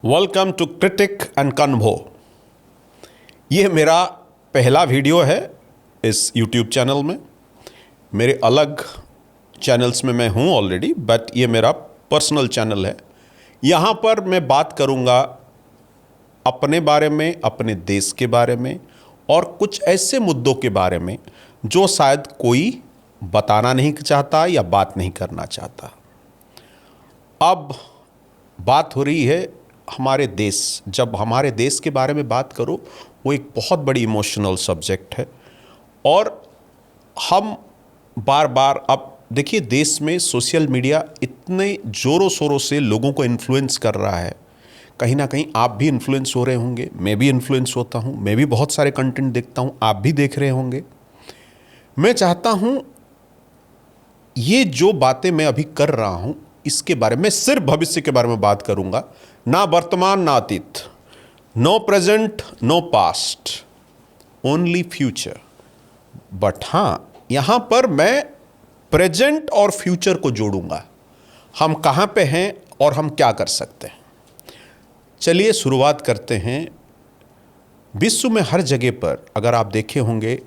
Welcome to critic and convo. ये मेरा पहला वीडियो है इस यूट्यूब चैनल में। मेरे अलग चैनल्स में मैं हूँ ऑलरेडी, बट ये मेरा पर्सनल चैनल है। यहाँ पर मैं बात करूँगा अपने बारे में, अपने देश के बारे में और कुछ ऐसे मुद्दों के बारे में जो शायद कोई बताना नहीं चाहता या बात नहीं करना चाहता। अब बात हो रही है हमारे देश। जब हमारे देश के बारे में बात करो, वो एक बहुत बड़ी इमोशनल सब्जेक्ट है और हम बार बार, अब देखिए, देश में सोशल मीडिया इतने ज़ोरों शोरों से लोगों को इन्फ्लुएंस कर रहा है। कहीं ना कहीं आप भी इन्फ्लुएंस हो रहे होंगे, मैं भी इन्फ्लुएंस होता हूँ, मैं भी बहुत सारे कंटेंट देखता हूँ, आप भी देख रहे होंगे। मैं चाहता हूँ ये जो बातें मैं अभी कर रहा हूँ इसके बारे में, सिर्फ भविष्य के बारे में बात करूँगा, ना वर्तमान ना अतीत, no present no past, only future. But हाँ, यहाँ पर मैं प्रेजेंट और फ्यूचर को जोड़ूंगा। हम कहाँ पे हैं और हम क्या कर सकते हैं। चलिए शुरुआत करते हैं। विश्व में हर जगह पर अगर आप देखे होंगे,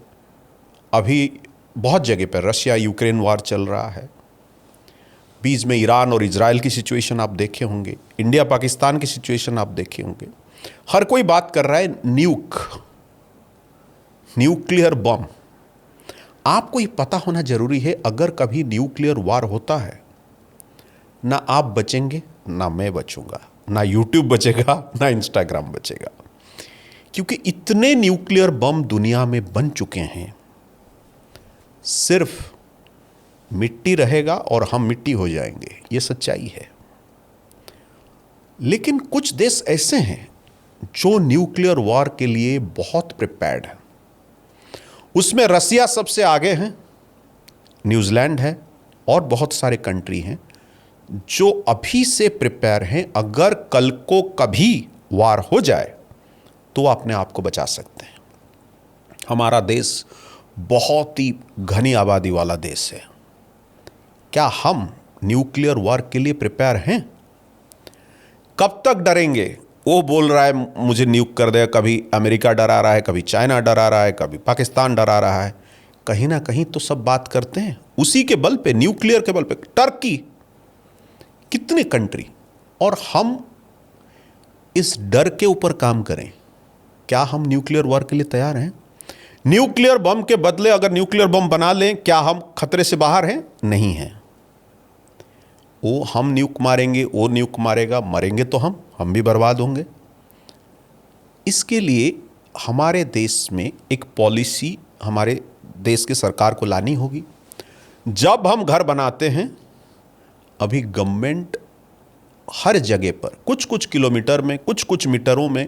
अभी बहुत जगह पर रशिया यूक्रेन वार चल रहा है, बीच में ईरान और इजराइल की सिचुएशन आप देखे होंगे, इंडिया पाकिस्तान की सिचुएशन आप देखे होंगे। हर कोई बात कर रहा है न्यूक्लियर बम। आपको ये पता होना जरूरी है, अगर कभी न्यूक्लियर वार होता है, ना आप बचेंगे ना मैं बचूंगा, ना यूट्यूब बचेगा ना इंस्टाग्राम बचेगा, क्योंकि इतने न्यूक्लियर बम दुनिया में बन चुके हैं। सिर्फ मिट्टी रहेगा और हम मिट्टी हो जाएंगे, ये सच्चाई है। लेकिन कुछ देश ऐसे हैं जो न्यूक्लियर वॉर के लिए बहुत प्रिपेयर्ड है। उसमें रसिया सबसे आगे हैं, न्यूजीलैंड है और बहुत सारे कंट्री हैं जो अभी से प्रिपेयर हैं। अगर कल को कभी वार हो जाए तो अपने आप को बचा सकते हैं। हमारा देश बहुत ही घनी आबादी वाला देश है। क्या हम न्यूक्लियर वॉर के लिए प्रिपेयर हैं? कब तक डरेंगे? वो बोल रहा है मुझे न्यूक कर देगा, कभी अमेरिका डरा रहा है, कभी चाइना डरा रहा है, कभी पाकिस्तान डरा रहा है। कहीं ना कहीं तो सब बात करते हैं उसी के बल पे, न्यूक्लियर के बल पे। टर्की, कितने कंट्री, और हम इस डर के ऊपर काम करें। क्या हम न्यूक्लियर वॉर के लिए तैयार हैं? न्यूक्लियर बम के बदले अगर न्यूक्लियर बम बना लें, क्या हम खतरे से बाहर हैं? नहीं हैं। वो हम न्यूक मारेंगे, वो न्यूक मारेगा, मरेंगे तो हम भी बर्बाद होंगे। इसके लिए हमारे देश में एक पॉलिसी हमारे देश की सरकार को लानी होगी। जब हम घर बनाते हैं, अभी गवर्नमेंट हर जगह पर कुछ कुछ किलोमीटर में, कुछ कुछ मीटरों में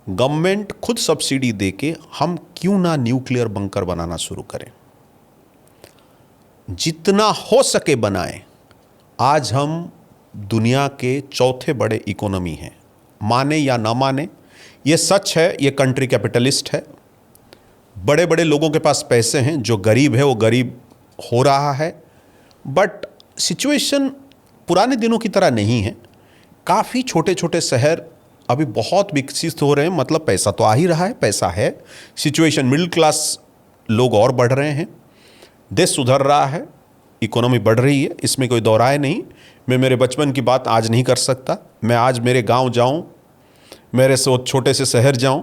गवर्नमेंट खुद सब्सिडी देके हम क्यों ना न्यूक्लियर बंकर बनाना शुरू करें। जितना हो सके बनाएं। आज हम दुनिया के चौथे बड़े इकोनॉमी हैं, माने या ना माने, ये सच है। ये कंट्री कैपिटलिस्ट है। बड़े बड़े लोगों के पास पैसे हैं, जो गरीब है वो गरीब हो रहा है। बट सिचुएशन पुराने दिनों की तरह नहीं है। काफ़ी छोटे छोटे शहर अभी बहुत विकसित हो रहे हैं। मतलब पैसा तो आ ही रहा है, पैसा है, सिचुएशन, मिडिल क्लास लोग और बढ़ रहे हैं, देश सुधर रहा है, इकोनॉमी बढ़ रही है, इसमें कोई दो राय नहीं। मैं मेरे बचपन की बात आज नहीं कर सकता। मैं आज मेरे गांव जाऊं, मेरे से छोटे से शहर जाऊं,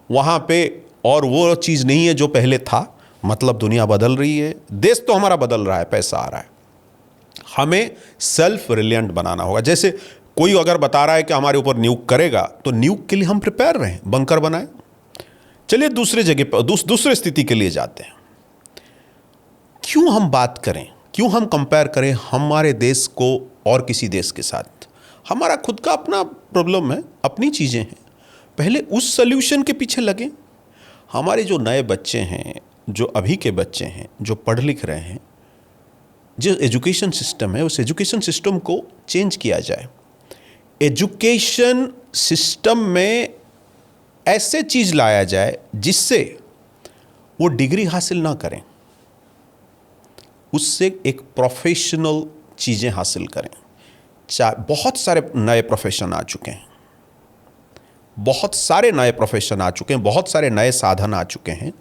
वहां पे और वो चीज़ नहीं है जो पहले था। मतलब दुनिया बदल रही है, देश तो हमारा बदल रहा है, पैसा आ रहा है। हमें सेल्फ रिलियंट बनाना होगा। जैसे कोई अगर बता रहा है कि हमारे ऊपर न्यूक करेगा, तो न्यूक के लिए हम प्रिपेयर रहें, बंकर बनाएं। चलिए दूसरे जगह पर, दूसरे स्थिति के लिए जाते हैं। क्यों हम बात करें, क्यों हम कंपेयर करें हमारे देश को और किसी देश के साथ? हमारा खुद का अपना प्रॉब्लम है, अपनी चीज़ें हैं। पहले उस सल्यूशन के पीछे लगें। हमारे जो नए बच्चे हैं, जो अभी के बच्चे हैं, जो पढ़ लिख रहे हैं, जो एजुकेशन सिस्टम है, उस एजुकेशन सिस्टम को चेंज किया जाए। एजुकेशन सिस्टम में ऐसे चीज़ लाया जाए जिससे वो डिग्री हासिल ना करें, उससे एक प्रोफेशनल चीज़ें हासिल करें। बहुत सारे नए प्रोफेशन आ चुके हैं। बहुत सारे नए प्रोफेशन आ चुके हैं, बहुत सारे नए साधन आ चुके हैं।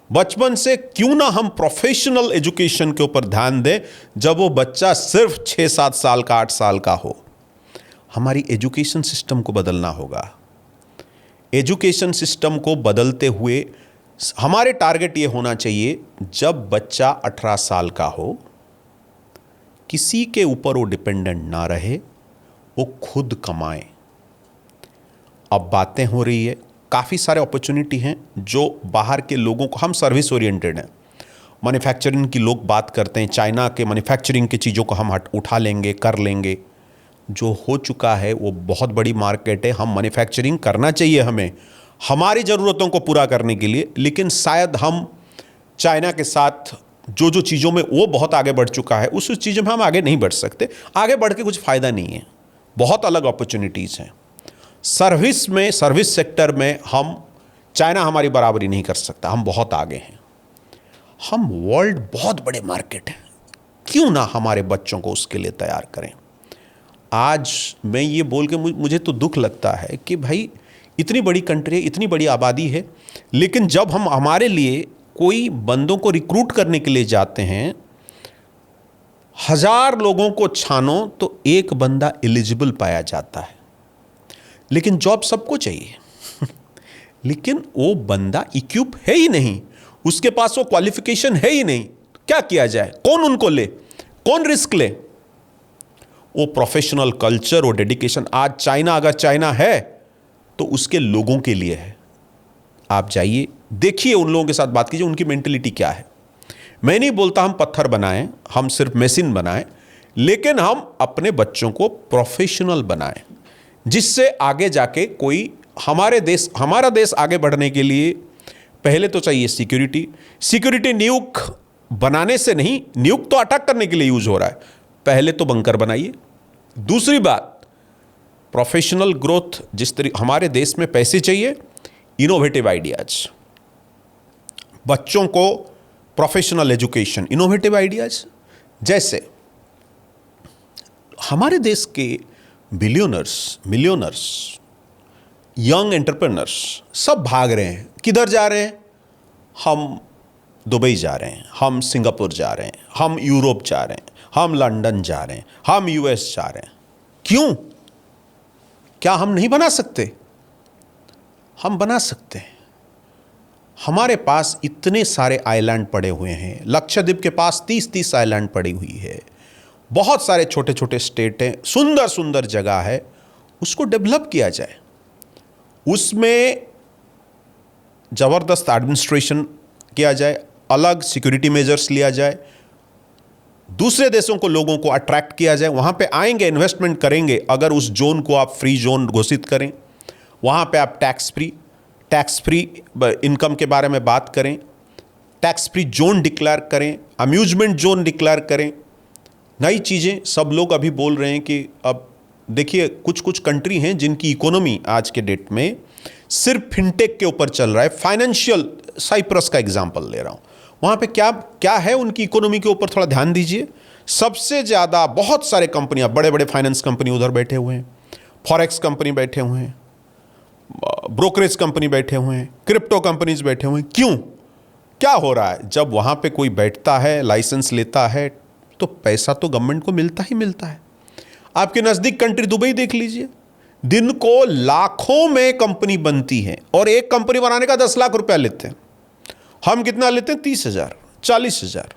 बचपन से क्यों ना हम प्रोफेशनल एजुकेशन के ऊपर ध्यान दें जब वो बच्चा सिर्फ 6-7 साल का, 8 साल का हो। हमारी एजुकेशन सिस्टम को बदलना होगा। एजुकेशन सिस्टम को बदलते हुए हमारे टारगेट ये होना चाहिए, जब बच्चा 18 साल का हो, किसी के ऊपर वो डिपेंडेंट ना रहे, वो खुद कमाए। अब बातें हो रही है, काफ़ी सारे अपॉर्चुनिटी हैं जो बाहर के लोगों को, हम सर्विस ओरिएंटेड हैं, मैन्युफैक्चरिंग की लोग बात करते हैं, चाइना के मैन्युफैक्चरिंग की चीज़ों को हम उठा लेंगे, कर लेंगे। जो हो चुका है वो बहुत बड़ी मार्केट है, हम मैन्युफैक्चरिंग करना चाहिए हमें हमारी ज़रूरतों को पूरा करने के लिए, लेकिन शायद हम चाइना के साथ जो जो चीज़ों में वो बहुत आगे बढ़ चुका है, उस चीज़ों में हम आगे नहीं बढ़ सकते। आगे बढ़ के कुछ फ़ायदा नहीं है, बहुत अलग अपॉर्चुनिटीज़ हैं। सर्विस में, सर्विस सेक्टर में हम, चाइना हमारी बराबरी नहीं कर सकता, हम बहुत आगे हैं। हम वर्ल्ड बहुत बड़े मार्केट हैं, क्यों ना हमारे बच्चों को उसके लिए तैयार करें। आज मैं ये बोल के मुझे तो दुख लगता है कि भाई इतनी बड़ी कंट्री है, इतनी बड़ी आबादी है, लेकिन जब हम हमारे लिए कोई बंदों को रिक्रूट करने के लिए जाते हैं, 1000 लोगों को छानो तो एक बंदा एलिजिबल पाया जाता है। लेकिन जॉब सबको चाहिए लेकिन वो बंदा इक्विप है ही नहीं, उसके पास वो क्वालिफिकेशन है ही नहीं। क्या किया जाए, कौन उनको ले, कौन रिस्क ले। वो प्रोफेशनल कल्चर, वो डेडिकेशन, आज चाइना अगर चाइना है तो उसके लोगों के लिए है। आप जाइए, देखिए, उन लोगों के साथ बात कीजिए, उनकी मेंटलिटी क्या है। मैं नहीं बोलता हम पत्थर बनाएं, हम सिर्फ मशीन बनाएं, लेकिन हम अपने बच्चों को प्रोफेशनल बनाएं, जिससे आगे जाके कोई हमारा देश आगे बढ़ने के लिए पहले तो चाहिए सिक्योरिटी। सिक्योरिटी न्यूक बनाने से नहीं, न्यूक तो अटैक करने के लिए यूज हो रहा है, पहले तो बंकर बनाइए। दूसरी बात, प्रोफेशनल ग्रोथ, जिस तरीके हमारे देश में पैसे चाहिए, इनोवेटिव आइडियाज, बच्चों को प्रोफेशनल एजुकेशन, इनोवेटिव आइडियाज। जैसे हमारे देश के बिलियनर्स, मिलियनर्स, यंग एंटरप्रेन्योर्स सब भाग रहे हैं। किधर जा रहे हैं? हम दुबई जा रहे हैं, हम सिंगापुर जा रहे हैं, हम यूरोप जा रहे हैं, हम लंदन जा रहे हैं, हम यूएस जा रहे हैं। क्यों? क्या हम नहीं बना सकते? हम बना सकते हैं। हमारे पास इतने सारे आइलैंड पड़े हुए हैं, लक्षद्वीप के पास 30-30 आइलैंड पड़ी हुई है, बहुत सारे छोटे छोटे स्टेट हैं, सुंदर सुंदर जगह है, उसको डेवलप किया जाए, उसमें ज़बरदस्त एडमिनिस्ट्रेशन किया जाए, अलग सिक्योरिटी मेजर्स लिया जाए, दूसरे देशों को, लोगों को अट्रैक्ट किया जाए, वहाँ पे आएंगे, इन्वेस्टमेंट करेंगे। अगर उस जोन को आप फ्री जोन घोषित करें, वहाँ पे आप टैक्स फ्री इनकम के बारे में बात करें, टैक्स फ्री जोन डिक्लेयर करें, अम्यूजमेंट जोन डिक्लेयर करें, नई चीज़ें। सब लोग अभी बोल रहे हैं कि अब देखिए, कुछ कुछ कंट्री हैं जिनकी इकोनॉमी आज के डेट में सिर्फ फिनटेक के ऊपर चल रहा है। फाइनेंशियल, साइप्रस का एग्जांपल ले रहा हूँ, वहाँ पे क्या क्या है उनकी इकोनॉमी के ऊपर थोड़ा ध्यान दीजिए। सबसे ज़्यादा बहुत सारे कंपनियाँ, बड़े बड़े फाइनेंस कंपनी उधर बैठे हुए हैं, फॉरेक्स कंपनी बैठे हुए हैं, ब्रोकरेज कंपनी बैठे हुए हैं, क्रिप्टो कंपनीज बैठे हुए हैं। क्यों? क्या हो रहा है? जब वहाँ पे कोई बैठता है, लाइसेंस लेता है, तो पैसा तो गवर्नमेंट को मिलता ही मिलता है। आपके नज़दीक कंट्री दुबई देख लीजिए, दिन को लाखों में कंपनी बनती है और एक कंपनी बनाने का 10 लाख रुपया लेते हैं। हम कितना लेते हैं? 30,000, 40,000।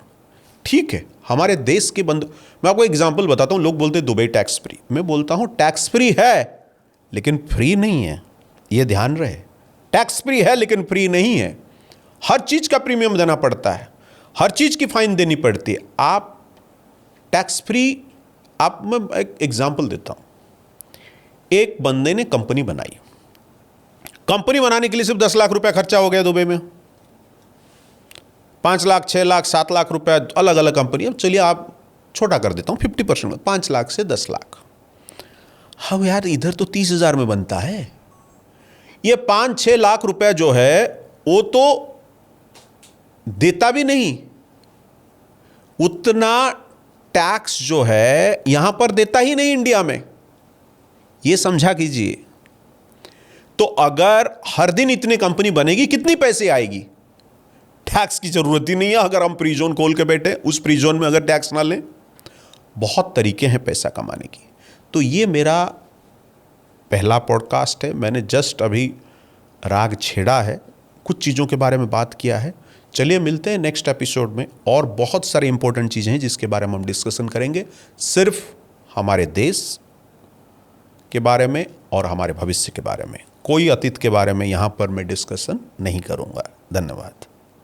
ठीक है, हमारे देश के बंद, मैं आपको एग्जांपल बताता हूं। लोग बोलते हैं दुबई टैक्स फ्री, मैं बोलता हूं टैक्स फ्री है लेकिन फ्री नहीं है, यह ध्यान रहे। टैक्स फ्री है लेकिन फ्री नहीं है, हर चीज का प्रीमियम देना पड़ता है, हर चीज की फाइन देनी पड़ती है। आप टैक्स फ्री, आप, मैं एक एग्जांपल देता हूं। एक बंदे ने कंपनी बनाई, कंपनी बनाने के लिए सिर्फ 10 लाख रुपया खर्चा हो गया दुबई में, 5 लाख, 6 लाख, 7 लाख रुपया, अलग अलग कंपनी। अब चलिए आप छोटा कर देता हूँ, 50%, 5 लाख से 10 लाख। हाँ यार, इधर तो 30,000 में बनता है। ये 5-6 लाख रुपया जो है वो तो देता भी नहीं, उतना टैक्स जो है यहां पर देता ही नहीं इंडिया में, ये समझा कीजिए। तो अगर हर दिन इतनी कंपनी बनेगी, कितनी पैसे आएगी? टैक्स की जरूरत ही नहीं है अगर हम फ्री जोन खोल के बैठे, उस फ्री जोन में अगर टैक्स ना लें। बहुत तरीके हैं पैसा कमाने की। तो ये मेरा पहला पॉडकास्ट है, मैंने जस्ट अभी राग छेड़ा है, कुछ चीज़ों के बारे में बात किया है। चलिए मिलते हैं नेक्स्ट एपिसोड में, और बहुत सारी इंपॉर्टेंट चीज़ें हैं जिसके बारे में हम डिस्कशन करेंगे, सिर्फ हमारे देश के बारे में और हमारे भविष्य के बारे में। कोई अतीत के बारे में यहाँ पर मैं डिस्कशन नहीं करूँगा। धन्यवाद।